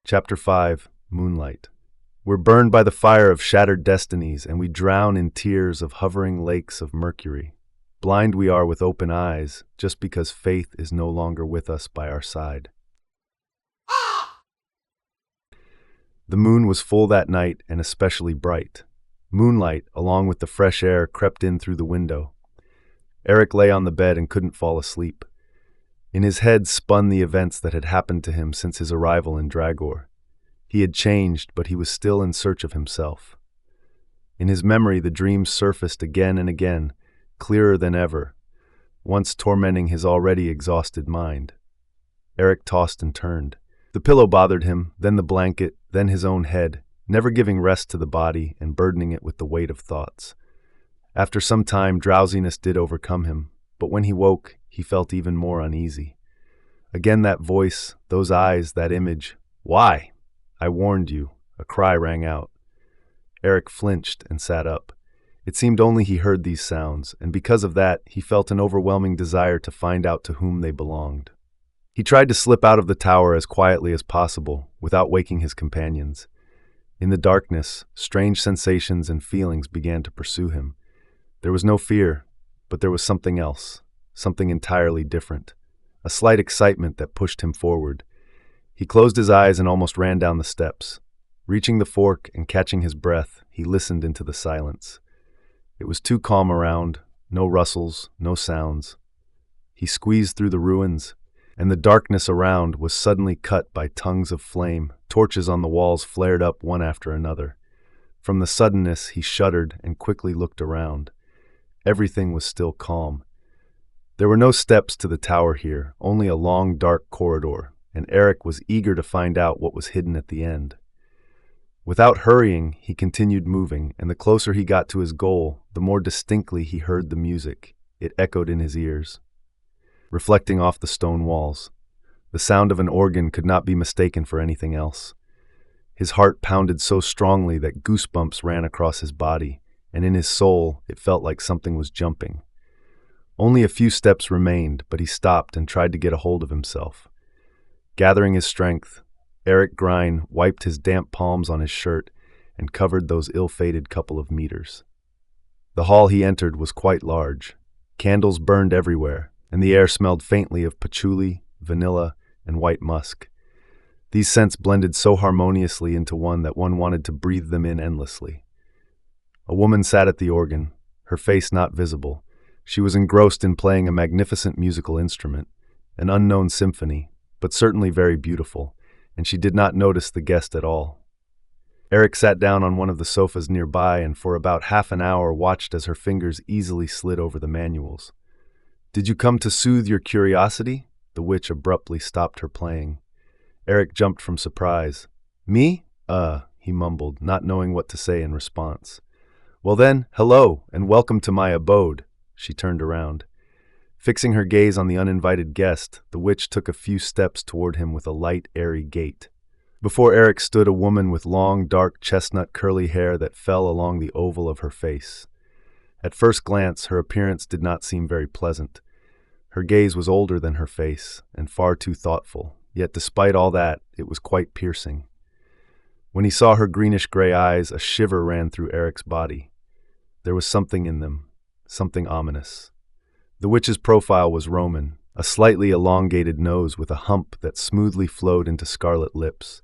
Chapter 5, Moonlight. We're burned by the fire of shattered destinies, and we drown in tears of hovering lakes of mercury. Blind we are with open eyes, just because faith is no longer with us by our side. The moon was full that night and especially bright. Moonlight, along with the fresh air, crept in through the window. Eric lay on the bed and couldn't fall asleep. In his head spun the events that had happened to him since his arrival in Dragor. He had changed, but he was still in search of himself. In his memory, the dreams surfaced again and again, clearer than ever, once tormenting his already exhausted mind. Eric tossed and turned. The pillow bothered him, then the blanket, then his own head, never giving rest to the body and burdening it with the weight of thoughts. After some time, drowsiness did overcome him, but when he woke, he felt even more uneasy. Again that voice, those eyes, that image. Why? I warned you. A cry rang out. Eric flinched and sat up. It seemed only he heard these sounds, and because of that, he felt an overwhelming desire to find out to whom they belonged. He tried to slip out of the tower as quietly as possible, without waking his companions. In the darkness, strange sensations and feelings began to pursue him. There was no fear, but there was something else, something entirely different, a slight excitement that pushed him forward. He closed his eyes and almost ran down the steps. Reaching the fork and catching his breath, he listened into the silence. It was too calm around, no rustles, no sounds. He squeezed through the ruins, and the darkness around was suddenly cut by tongues of flame. Torches on the walls flared up one after another. From the suddenness, he shuddered and quickly looked around. Everything was still calm. There were no steps to the tower here, only a long, dark corridor, and Eric was eager to find out what was hidden at the end. Without hurrying, he continued moving, and the closer he got to his goal, the more distinctly he heard the music. It echoed in his ears, reflecting off the stone walls. The sound of an organ could not be mistaken for anything else. His heart pounded so strongly that goosebumps ran across his body, and in his soul it felt like something was jumping. Only a few steps remained, but he stopped and tried to get a hold of himself. Gathering his strength, Eric Grine wiped his damp palms on his shirt and covered those ill-fated couple of meters. The hall he entered was quite large. Candles burned everywhere, and the air smelled faintly of patchouli, vanilla, and white musk. These scents blended so harmoniously into one that one wanted to breathe them in endlessly. A woman sat at the organ, her face not visible. She was engrossed in playing a magnificent musical instrument, an unknown symphony, but certainly very beautiful, and she did not notice the guest at all. Eric sat down on one of the sofas nearby and for about half an hour watched as her fingers easily slid over the manuals. "Did you come to soothe your curiosity?" The witch abruptly stopped her playing. Eric jumped from surprise. "Me? He mumbled, not knowing what to say in response. "Well then, hello, and welcome to my abode." She turned around. Fixing her gaze on the uninvited guest, the witch took a few steps toward him with a light, airy gait. Before Eric stood a woman with long, dark, chestnut, curly hair that fell along the oval of her face. At first glance, her appearance did not seem very pleasant. Her gaze was older than her face, and far too thoughtful, yet despite all that, it was quite piercing. When he saw her greenish-gray eyes, a shiver ran through Eric's body. There was something in them, something ominous. The witch's profile was Roman, a slightly elongated nose with a hump that smoothly flowed into scarlet lips.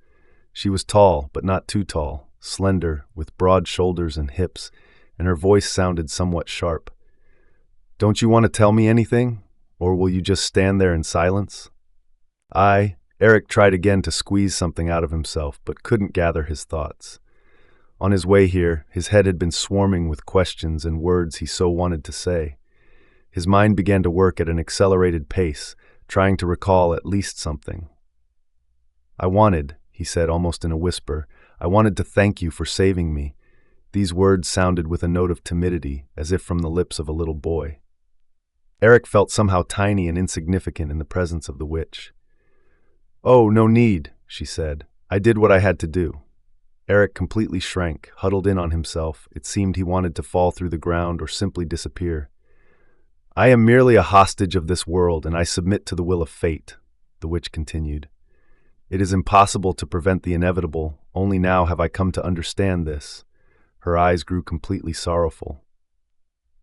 She was tall, but not too tall, slender, with broad shoulders and hips, and her voice sounded somewhat sharp. "Don't you want to tell me anything, or will you just stand there in silence?" Eric tried again to squeeze something out of himself, but couldn't gather his thoughts. On his way here, his head had been swarming with questions and words he so wanted to say. His mind began to work at an accelerated pace, trying to recall at least something. He said almost in a whisper, "I wanted to thank you for saving me." These words sounded with a note of timidity, as if from the lips of a little boy. Eric felt somehow tiny and insignificant in the presence of the witch. "Oh, no need," she said. "I did what I had to do." Eric completely shrank, huddled in on himself. It seemed he wanted to fall through the ground or simply disappear. "I am merely a hostage of this world, and I submit to the will of fate," the witch continued. It is impossible to prevent the inevitable, only now have I come to understand this. Her eyes grew completely sorrowful.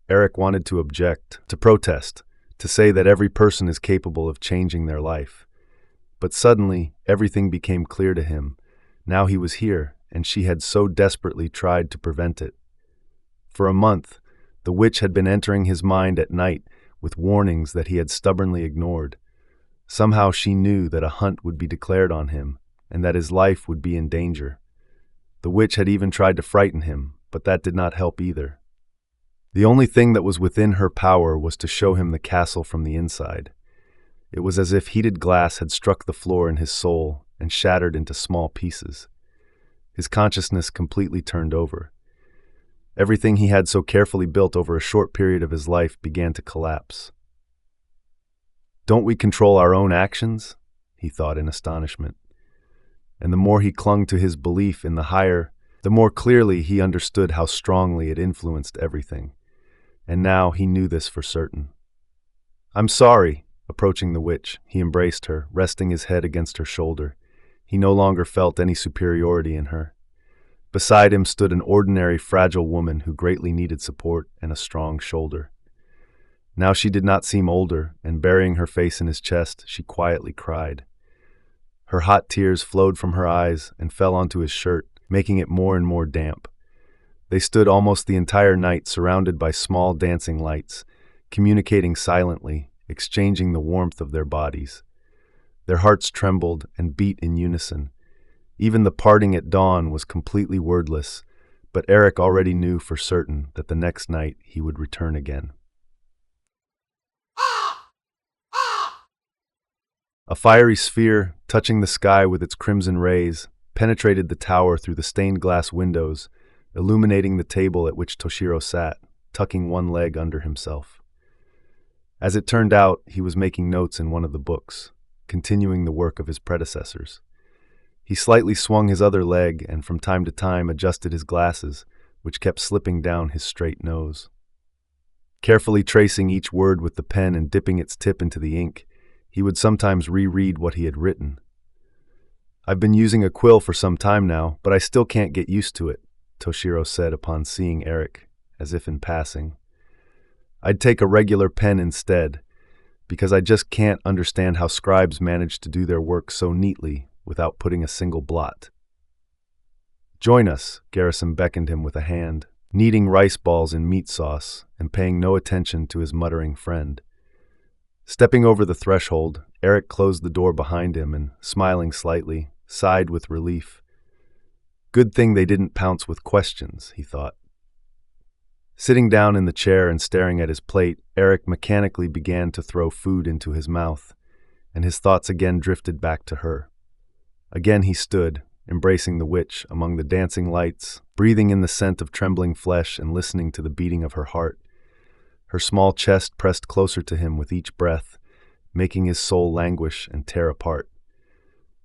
Eric wanted to object, to protest, to say that every person is capable of changing their life. But suddenly, everything became clear to him. Now he was here, and she had so desperately tried to prevent it. For a month, the witch had been entering his mind at night with warnings that he had stubbornly ignored. Somehow she knew that a hunt would be declared on him, and that his life would be in danger. The witch had even tried to frighten him, but that did not help either. The only thing that was within her power was to show him the castle from the inside. It was as if heated glass had struck the floor in his soul and shattered into small pieces. His consciousness completely turned over. Everything he had so carefully built over a short period of his life began to collapse. "Don't we control our own actions?" he thought in astonishment. And the more he clung to his belief in the higher, the more clearly he understood how strongly it influenced everything. And now he knew this for certain. "I'm sorry." Approaching the witch, he embraced her, resting his head against her shoulder. He no longer felt any superiority in her. Beside him stood an ordinary, fragile woman who greatly needed support and a strong shoulder. Now she did not seem older, and burying her face in his chest, she quietly cried. Her hot tears flowed from her eyes and fell onto his shirt, making it more and more damp. They stood almost the entire night surrounded by small dancing lights, communicating silently, exchanging the warmth of their bodies. Their hearts trembled and beat in unison. Even the parting at dawn was completely wordless, but Eric already knew for certain that the next night he would return again. A fiery sphere, touching the sky with its crimson rays, penetrated the tower through the stained glass windows, illuminating the table at which Toshiro sat, tucking one leg under himself. As it turned out, he was making notes in one of the books, continuing the work of his predecessors. He slightly swung his other leg and from time to time adjusted his glasses, which kept slipping down his straight nose. Carefully tracing each word with the pen and dipping its tip into the ink, he would sometimes reread what he had written. "I've been using a quill for some time now, but I still can't get used to it," Toshiro said upon seeing Eric, as if in passing. "I'd take a regular pen instead, because I just can't understand how scribes manage to do their work so neatly without putting a single blot." "Join us," Garrison beckoned him with a hand, kneading rice balls in meat sauce and paying no attention to his muttering friend. Stepping over the threshold, Eric closed the door behind him and, smiling slightly, sighed with relief. Good thing they didn't pounce with questions, he thought. Sitting down in the chair and staring at his plate, Eric mechanically began to throw food into his mouth, and his thoughts again drifted back to her. Again he stood, embracing the witch among the dancing lights, breathing in the scent of trembling flesh and listening to the beating of her heart. Her small chest pressed closer to him with each breath, making his soul languish and tear apart.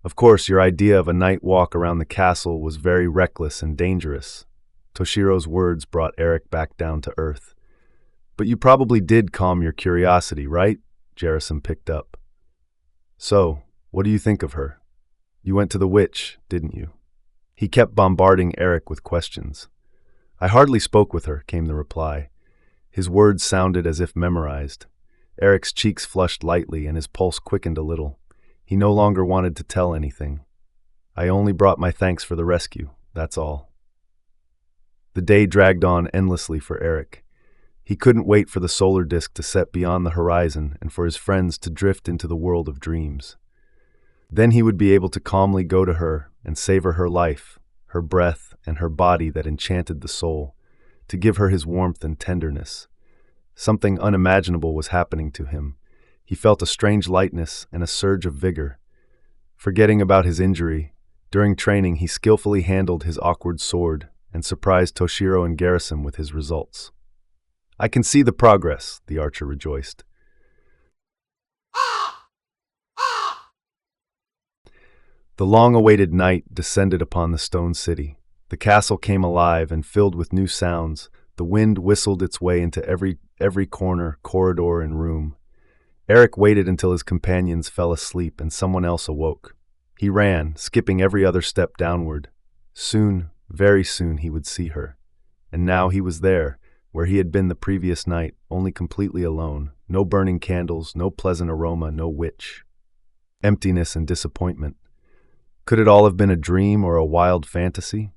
Of course, your idea of a night walk around the castle was very reckless and dangerous. Toshiro's words brought Eric back down to earth. But you probably did calm your curiosity, right? Jarrison picked up. So, what do you think of her? You went to the witch, didn't you? He kept bombarding Eric with questions. I hardly spoke with her, came the reply. His words sounded as if memorized. Eric's cheeks flushed lightly and his pulse quickened a little. He no longer wanted to tell anything. I only brought my thanks for the rescue, that's all. The day dragged on endlessly for Eric. He couldn't wait for the solar disk to set beyond the horizon and for his friends to drift into the world of dreams. Then he would be able to calmly go to her and savor her life, her breath, and her body that enchanted the soul, to give her his warmth and tenderness. Something unimaginable was happening to him. He felt a strange lightness and a surge of vigor. Forgetting about his injury, during training he skillfully handled his awkward sword and surprised Toshiro and Garrison with his results. I can see the progress, the archer rejoiced. The long-awaited night descended upon the stone city. The castle came alive and filled with new sounds. The wind whistled its way into every corner, corridor, and room. Eric waited until his companions fell asleep and someone else awoke. He ran, skipping every other step downward. Soon, very soon, he would see her. And now he was there, where he had been the previous night, only completely alone. No burning candles, no pleasant aroma, no witch. Emptiness and disappointment. Could it all have been a dream or a wild fantasy?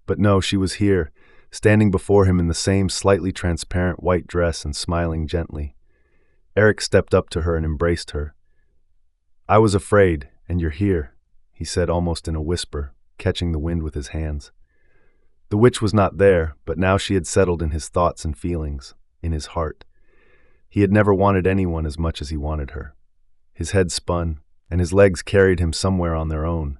But no, she was here, standing before him in the same slightly transparent white dress and smiling gently. Eric stepped up to her and embraced her. "I was afraid, and you're here," he said almost in a whisper, catching the wind with his hands. The witch was not there, but now she had settled in his thoughts and feelings, in his heart. He had never wanted anyone as much as he wanted her. His head spun, and his legs carried him somewhere on their own.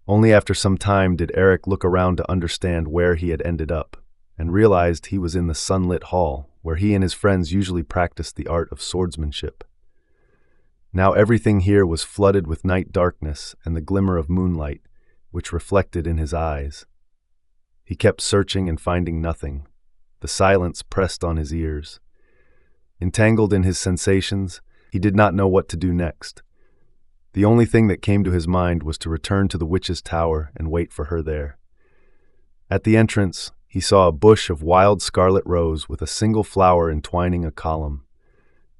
Only after some time did Eric look around to understand where he had ended up, and realized he was in the sunlit hall, where he and his friends usually practiced the art of swordsmanship. Now everything here was flooded with night darkness and the glimmer of moonlight, which reflected in his eyes. He kept searching and finding nothing. The silence pressed on his ears. Entangled in his sensations, he did not know what to do next. The only thing that came to his mind was to return to the witch's tower and wait for her there. At the entrance, he saw a bush of wild scarlet rose with a single flower entwining a column.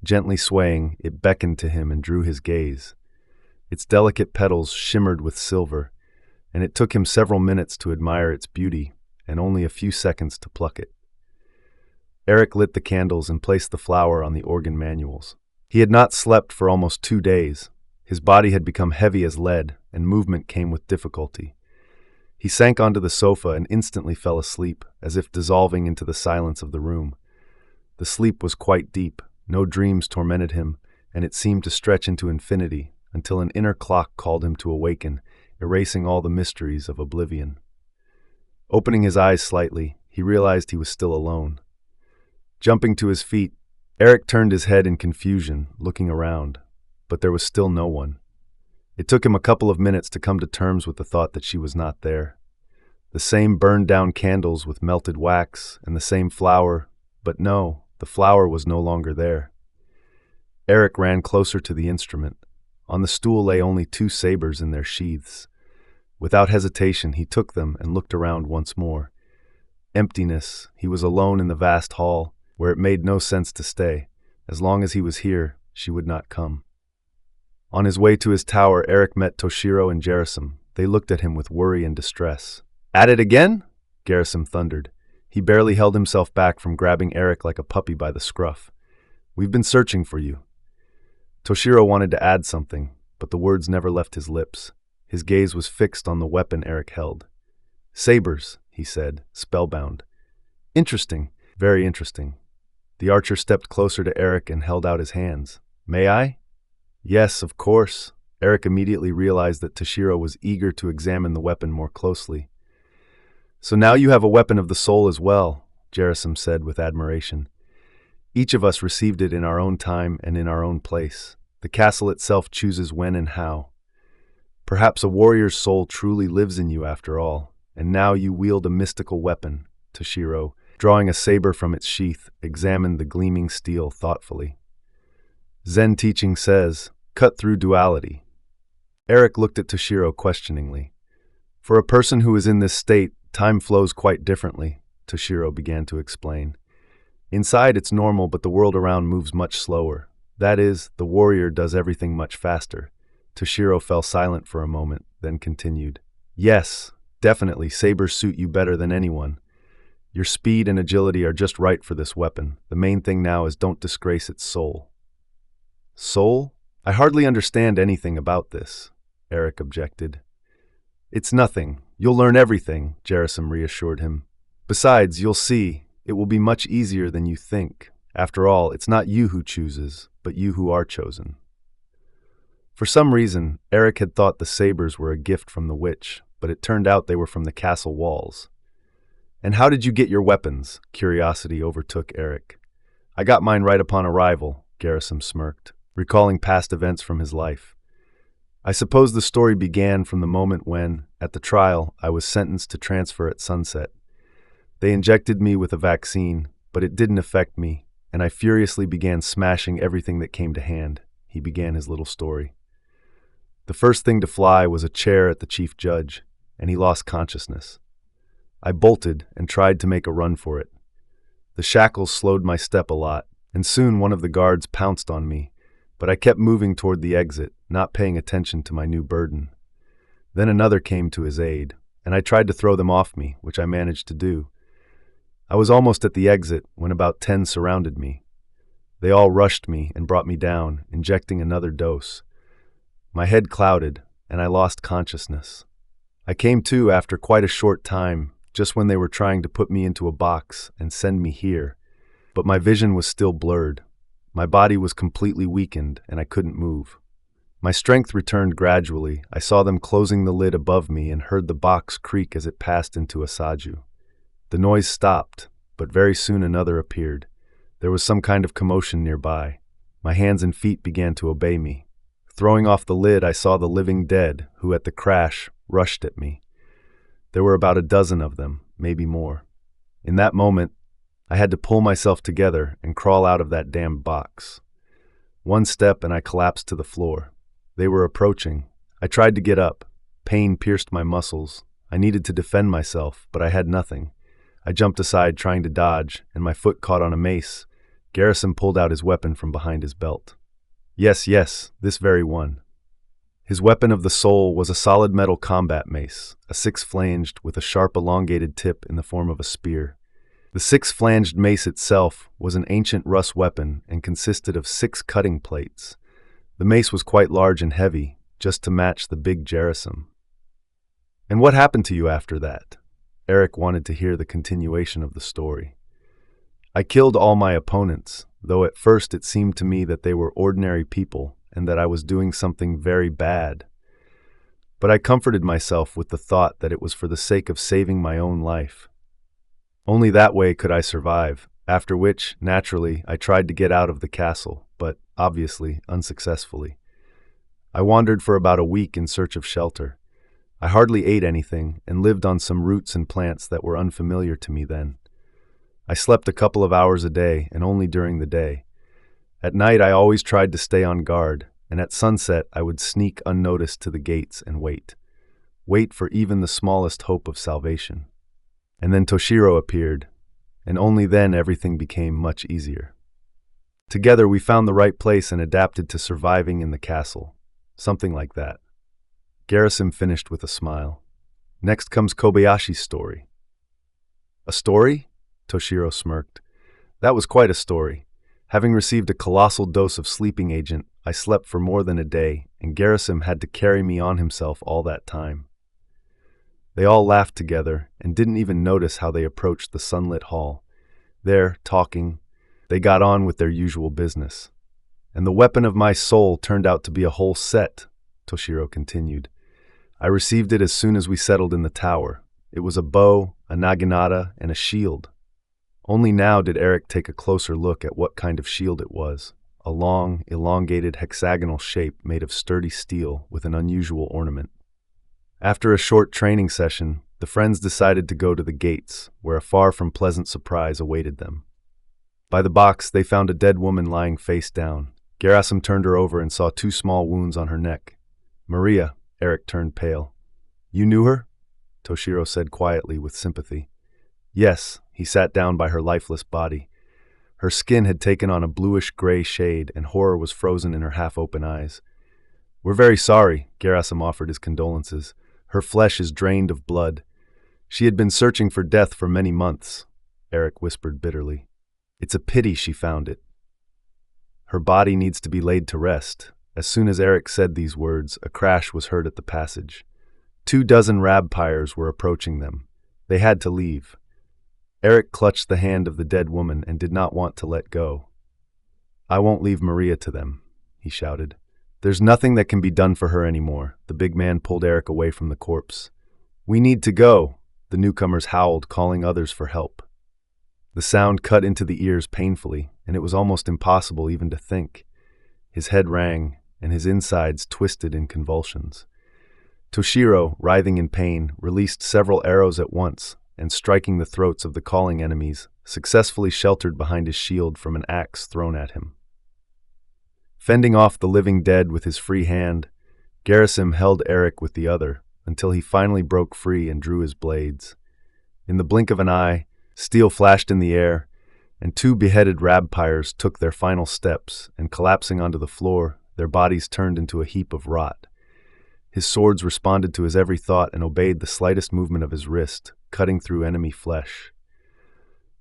Gently swaying, it beckoned to him and drew his gaze. Its delicate petals shimmered with silver, and it took him several minutes to admire its beauty and only a few seconds to pluck it. Eric lit the candles and placed the flower on the organ manuals. He had not slept for almost 2 days. His body had become heavy as lead, and movement came with difficulty. He sank onto the sofa and instantly fell asleep, as if dissolving into the silence of the room. The sleep was quite deep, no dreams tormented him, and it seemed to stretch into infinity, until an inner clock called him to awaken, erasing all the mysteries of oblivion. Opening his eyes slightly, he realized he was still alone. Jumping to his feet, Eric turned his head in confusion, looking around. But there was still no one. It took him a couple of minutes to come to terms with the thought that she was not there. The same burned-down candles with melted wax, and the same flower, but no, the flower was no longer there. Eric ran closer to the instrument. On the stool lay only 2 sabers in their sheaths. Without hesitation, he took them and looked around once more. Emptiness. He was alone in the vast hall, where it made no sense to stay. As long as he was here, she would not come. On his way to his tower, Eric met Toshiro and Gerasim. They looked at him with worry and distress. "At it again?" Gerasim thundered. He barely held himself back from grabbing Eric like a puppy by the scruff. "We've been searching for you." Toshiro wanted to add something, but the words never left his lips. His gaze was fixed on the weapon Eric held. "Sabers," he said, spellbound. "Interesting, very interesting." The archer stepped closer to Eric and held out his hands. "May I?" "Yes, of course." Eric immediately realized that Toshiro was eager to examine the weapon more closely. "So now you have a weapon of the soul as well," Gerasim said with admiration. "Each of us received it in our own time and in our own place. The castle itself chooses when and how. Perhaps a warrior's soul truly lives in you after all, and now you wield a mystical weapon." Toshiro, drawing a saber from its sheath, examined the gleaming steel thoughtfully. "Zen teaching says, cut through duality." Eric looked at Toshiro questioningly. "For a person who is in this state, time flows quite differently," Toshiro began to explain. "Inside it's normal, but the world around moves much slower. That is, the warrior does everything much faster." Toshiro fell silent for a moment, then continued. "Yes, definitely, sabers suit you better than anyone. Your speed and agility are just right for this weapon. The main thing now is don't disgrace its soul." "Soul? I hardly understand anything about this," Eric objected. "It's nothing. You'll learn everything," Gerasim reassured him. "Besides, you'll see, it will be much easier than you think. After all, it's not you who chooses, but you who are chosen." For some reason, Eric had thought the sabers were a gift from the witch, but it turned out they were from the castle walls. "And how did you get your weapons?" Curiosity overtook Eric. "I got mine right upon arrival," Gerasim smirked, recalling past events from his life. "I suppose the story began from the moment when, at the trial, I was sentenced to transfer at sunset. They injected me with a vaccine, but it didn't affect me, and I furiously began smashing everything that came to hand." He began his little story. The first thing to fly was a chair at the chief judge, and he lost consciousness. I bolted and tried to make a run for it. The shackles slowed my step a lot, and soon one of the guards pounced on me, but I kept moving toward the exit, not paying attention to my new burden. Then another came to his aid, and I tried to throw them off me, which I managed to do. I was almost at the exit when about 10 surrounded me. They all rushed me and brought me down, injecting another dose. My head clouded, and I lost consciousness. I came to after quite a short time, just when they were trying to put me into a box and send me here. But my vision was still blurred. My body was completely weakened, and I couldn't move. My strength returned gradually. I saw them closing the lid above me and heard the box creak as it passed into a saju. The noise stopped, but very soon another appeared. There was some kind of commotion nearby. My hands and feet began to obey me. Throwing off the lid, I saw the living dead, who at the crash rushed at me. There were about a dozen of them, maybe more. In that moment, I had to pull myself together and crawl out of that damned box. One step and I collapsed to the floor. They were approaching. I tried to get up. Pain pierced my muscles. I needed to defend myself, but I had nothing. I jumped aside trying to dodge, and my foot caught on a mace. Garrison pulled out his weapon from behind his belt. Yes, this very one. His weapon of the soul was a solid metal combat mace, a six-flanged with a sharp elongated tip in the form of a spear. The six-flanged mace itself was an ancient Russ weapon and consisted of 6 cutting plates. The mace was quite large and heavy, just to match the big Garrison. And what happened to you after that? Eric wanted to hear the continuation of the story. I killed all my opponents, though at first it seemed to me that they were ordinary people and that I was doing something very bad. But I comforted myself with the thought that it was for the sake of saving my own life. Only that way could I survive, after which, naturally, I tried to get out of the castle, but obviously unsuccessfully. I wandered for about a week in search of shelter. I hardly ate anything and lived on some roots and plants that were unfamiliar to me then. I slept a couple of hours a day and only during the day. At night I always tried to stay on guard, and at sunset I would sneak unnoticed to the gates and wait. Wait for even the smallest hope of salvation. And then Toshiro appeared, and only then everything became much easier. Together we found the right place and adapted to surviving in the castle. Something like that. Garrison finished with a smile. Next comes Kobayashi's story. A story? Toshiro smirked. That was quite a story. Having received a colossal dose of sleeping agent, I slept for more than a day, and Garrison had to carry me on himself all that time. They all laughed together and didn't even notice how they approached the sunlit hall. There, talking, they got on with their usual business. And the weapon of my soul turned out to be a whole set, Toshiro continued. I received it as soon as we settled in the tower. It was a bow, a naginata, and a shield. Only now did Eric take a closer look at what kind of shield it was. A long, elongated hexagonal shape made of sturdy steel with an unusual ornament. After a short training session, the friends decided to go to the gates, where a far from pleasant surprise awaited them. By the box, they found a dead woman lying face down. Garrison turned her over and saw 2 small wounds on her neck. Maria, Eric turned pale. You knew her? Toshiro said quietly with sympathy. Yes, he sat down by her lifeless body. Her skin had taken on a bluish-gray shade, and horror was frozen in her half-open eyes. We're very sorry, Garrison offered his condolences. Her flesh is drained of blood. She had been searching for death for many months, Eric whispered bitterly. It's a pity she found it. Her body needs to be laid to rest. As soon as Eric said these words, a crash was heard at the passage. 24 rabpires were approaching them. They had to leave. Eric clutched the hand of the dead woman and did not want to let go. I won't leave Maria to them, he shouted. There's nothing that can be done for her anymore. The big man pulled Eric away from the corpse. We need to go, the newcomers howled, calling others for help. The sound cut into the ears painfully, and it was almost impossible even to think. His head rang, and his insides twisted in convulsions. Toshiro, writhing in pain, released several arrows at once, and striking the throats of the calling enemies, successfully sheltered behind his shield from an axe thrown at him. Fending off the living dead with his free hand, Gerasim held Eric with the other until he finally broke free and drew his blades. In the blink of an eye, steel flashed in the air, and two beheaded rabpires took their final steps, and collapsing onto the floor, their bodies turned into a heap of rot. His swords responded to his every thought and obeyed the slightest movement of his wrist, cutting through enemy flesh.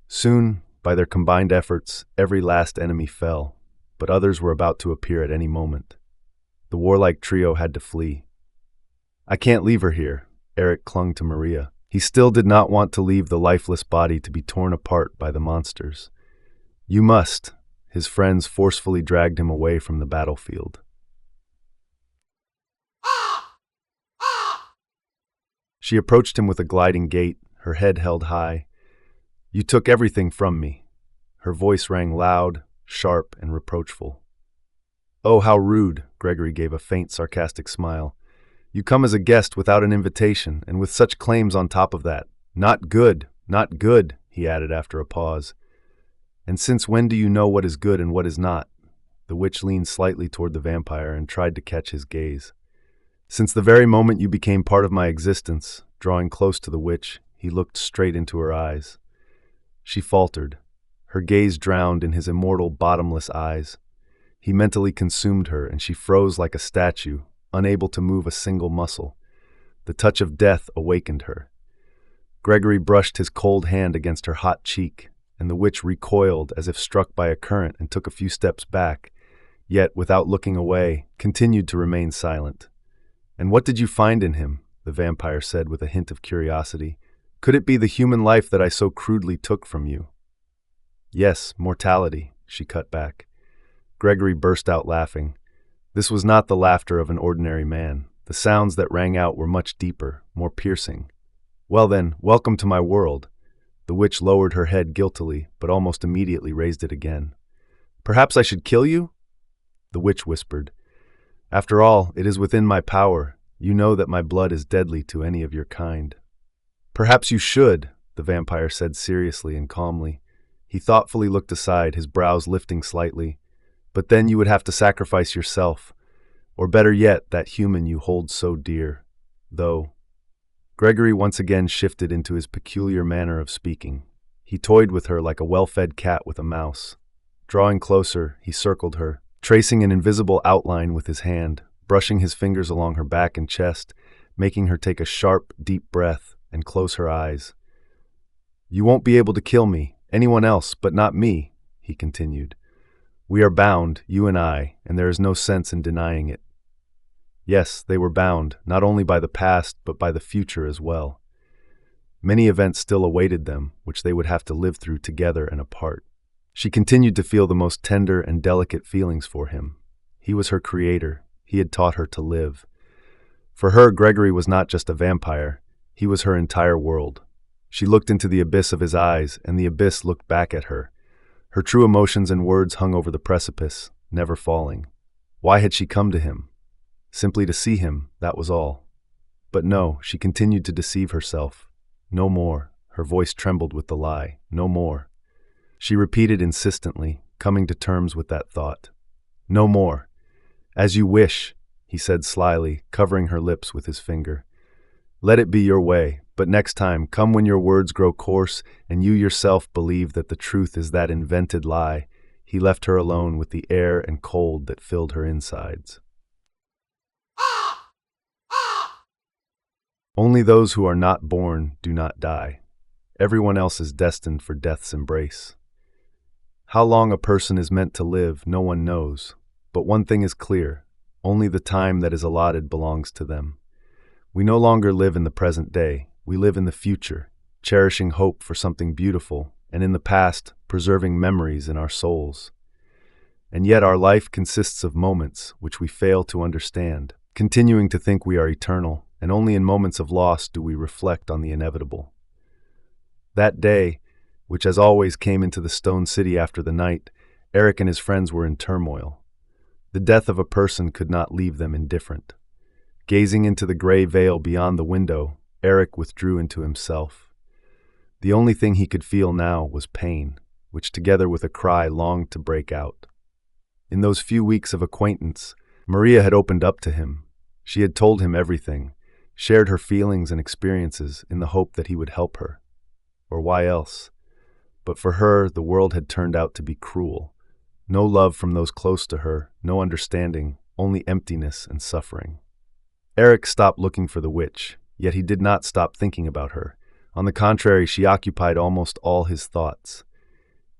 Soon, by their combined efforts, every last enemy fell, but others were about to appear at any moment. The warlike trio had to flee. "I can't leave her here," Eric clung to Maria. He still did not want to leave the lifeless body to be torn apart by the monsters. "You must." His friends forcefully dragged him away from the battlefield. She approached him with a gliding gait, her head held high. "You took everything from me." Her voice rang loud, sharp, and reproachful. "Oh, how rude," Gregory gave a faint, sarcastic smile. "You come as a guest without an invitation, and with such claims on top of that. Not good, not good," he added after a pause. "And since when do you know what is good and what is not?" The witch leaned slightly toward the vampire and tried to catch his gaze. "Since the very moment you became part of my existence." Drawing close to the witch, he looked straight into her eyes. She faltered, her gaze drowned in his immortal, bottomless eyes. He mentally consumed her, and she froze like a statue, unable to move a single muscle. The touch of death awakened her. Gregory brushed his cold hand against her hot cheek, and the witch recoiled as if struck by a current and took a few steps back, yet, without looking away, continued to remain silent. "And what did you find in him?" the vampire said with a hint of curiosity. "Could it be the human life that I so crudely took from you?" "Yes, mortality," she cut back. Gregory burst out laughing. This was not the laughter of an ordinary man. The sounds that rang out were much deeper, more piercing. "Well then, welcome to my world." The witch lowered her head guiltily, but almost immediately raised it again. "Perhaps I should kill you?" The witch whispered. "After all, it is within my power. You know that my blood is deadly to any of your kind." "Perhaps you should," the vampire said seriously and calmly. He thoughtfully looked aside, his brows lifting slightly. "But then you would have to sacrifice yourself, or better yet, that human you hold so dear. Though..." Gregory once again shifted into his peculiar manner of speaking. He toyed with her like a well-fed cat with a mouse. Drawing closer, he circled her, tracing an invisible outline with his hand, brushing his fingers along her back and chest, making her take a sharp, deep breath and close her eyes. "You won't be able to kill me, anyone else, but not me," he continued. "We are bound, you and I, and there is no sense in denying it." Yes, they were bound, not only by the past, but by the future as well. Many events still awaited them, which they would have to live through together and apart. She continued to feel the most tender and delicate feelings for him. He was her creator. He had taught her to live. For her, Gregory was not just a vampire. He was her entire world. She looked into the abyss of his eyes, and the abyss looked back at her. Her true emotions and words hung over the precipice, never falling. Why had she come to him? Simply to see him, that was all. But no, she continued to deceive herself. No more. Her voice trembled with the lie. No more. She repeated insistently, coming to terms with that thought. "No more." "As you wish," he said slyly, covering her lips with his finger. "Let it be your way, but next time, come when your words grow coarse and you yourself believe that the truth is that invented lie." He left her alone with the air and cold that filled her insides. Only those who are not born do not die. Everyone else is destined for death's embrace. How long a person is meant to live, no one knows. But one thing is clear, only the time that is allotted belongs to them. We no longer live in the present day, we live in the future, cherishing hope for something beautiful, and in the past, preserving memories in our souls. And yet our life consists of moments which we fail to understand, continuing to think we are eternal, and only in moments of loss do we reflect on the inevitable. That day, which as always came into the stone city after the night, Eric and his friends were in turmoil. The death of a person could not leave them indifferent. Gazing into the gray veil beyond the window, Eric withdrew into himself. The only thing he could feel now was pain, which together with a cry longed to break out. In those few weeks of acquaintance, Maria had opened up to him. She had told him everything, shared her feelings and experiences in the hope that he would help her. Or why else? But for her, the world had turned out to be cruel. No love from those close to her, no understanding, only emptiness and suffering. Eric stopped looking for the witch, yet he did not stop thinking about her. On the contrary, she occupied almost all his thoughts.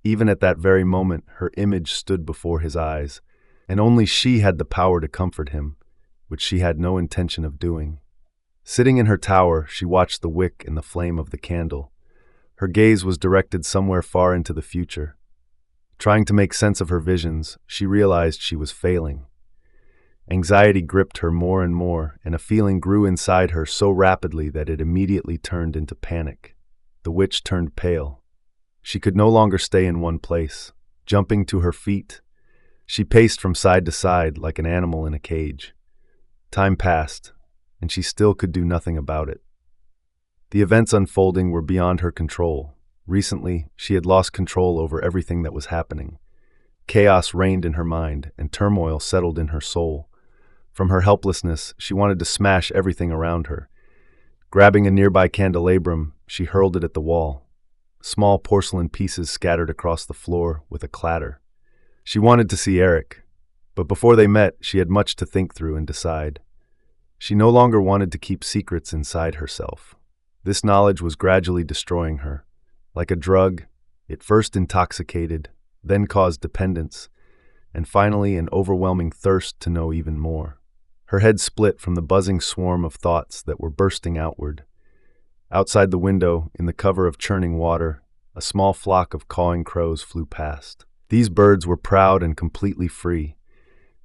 Even at that very moment, her image stood before his eyes, and only she had the power to comfort him, which she had no intention of doing. Sitting in her tower, she watched the wick and the flame of the candle. Her gaze was directed somewhere far into the future. Trying to make sense of her visions, she realized she was failing. Anxiety gripped her more and more, and a feeling grew inside her so rapidly that it immediately turned into panic. The witch turned pale. She could no longer stay in one place. Jumping to her feet, she paced from side to side like an animal in a cage. Time passed, and she still could do nothing about it. The events unfolding were beyond her control. Recently, she had lost control over everything that was happening. Chaos reigned in her mind, and turmoil settled in her soul. From her helplessness, she wanted to smash everything around her. Grabbing a nearby candelabrum, she hurled it at the wall. Small porcelain pieces scattered across the floor with a clatter. She wanted to see Eric, but before they met, she had much to think through and decide. She no longer wanted to keep secrets inside herself. This knowledge was gradually destroying her. Like a drug, it first intoxicated, then caused dependence, and finally an overwhelming thirst to know even more. Her head split from the buzzing swarm of thoughts that were bursting outward. Outside the window, in the cover of churning water, a small flock of cawing crows flew past. These birds were proud and completely free.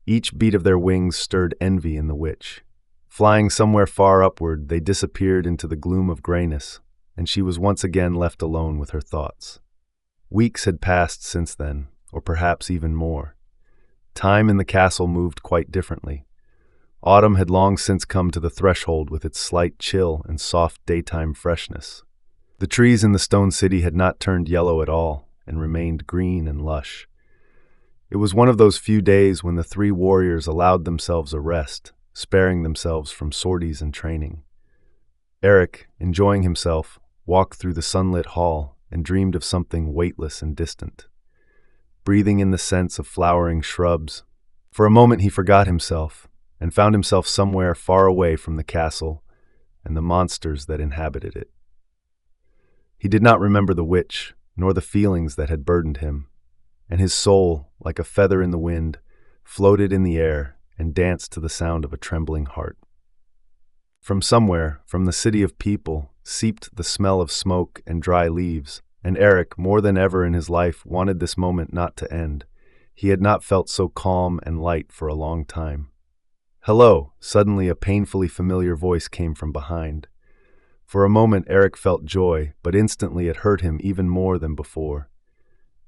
Each beat of their wings stirred envy in the witch. Flying somewhere far upward, they disappeared into the gloom of grayness, and she was once again left alone with her thoughts. Weeks had passed since then, or perhaps even more. Time in the castle moved quite differently. Autumn had long since come to the threshold with its slight chill and soft daytime freshness. The trees in the stone city had not turned yellow at all and remained green and lush. It was one of those few days when the three warriors allowed themselves a rest, sparing themselves from sorties and training. Eric, enjoying himself, walked through the sunlit hall and dreamed of something weightless and distant. Breathing in the scents of flowering shrubs, for a moment he forgot himself and found himself somewhere far away from the castle and the monsters that inhabited it. He did not remember the witch, nor the feelings that had burdened him, and his soul, like a feather in the wind, floated in the air and danced to the sound of a trembling heart. From somewhere, from the city of people, seeped the smell of smoke and dry leaves, and Eric, more than ever in his life, wanted this moment not to end. He had not felt so calm and light for a long time. "Hello!" Suddenly a painfully familiar voice came from behind. For a moment Eric felt joy, but instantly it hurt him even more than before.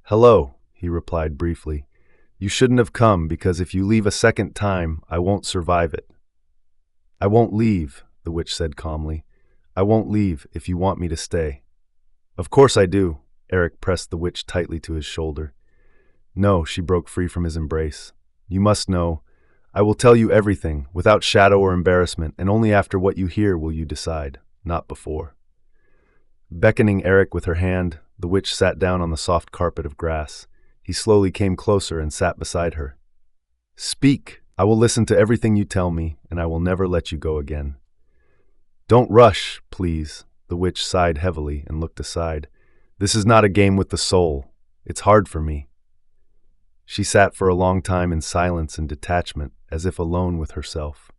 "Hello," he replied briefly. "You shouldn't have come, because if you leave a second time, I won't survive it." "I won't leave," the witch said calmly. "I won't leave if you want me to stay." "Of course I do." Eric pressed the witch tightly to his shoulder. "No," she broke free from his embrace. "You must know. I will tell you everything, without shadow or embarrassment, and only after what you hear will you decide, not before." Beckoning Eric with her hand, the witch sat down on the soft carpet of grass. He slowly came closer and sat beside her. "Speak! I will listen to everything you tell me, and I will never let you go again." "Don't rush, please." The witch sighed heavily and looked aside. "This is not a game with the soul. It's hard for me." She sat for a long time in silence and detachment, as if alone with herself.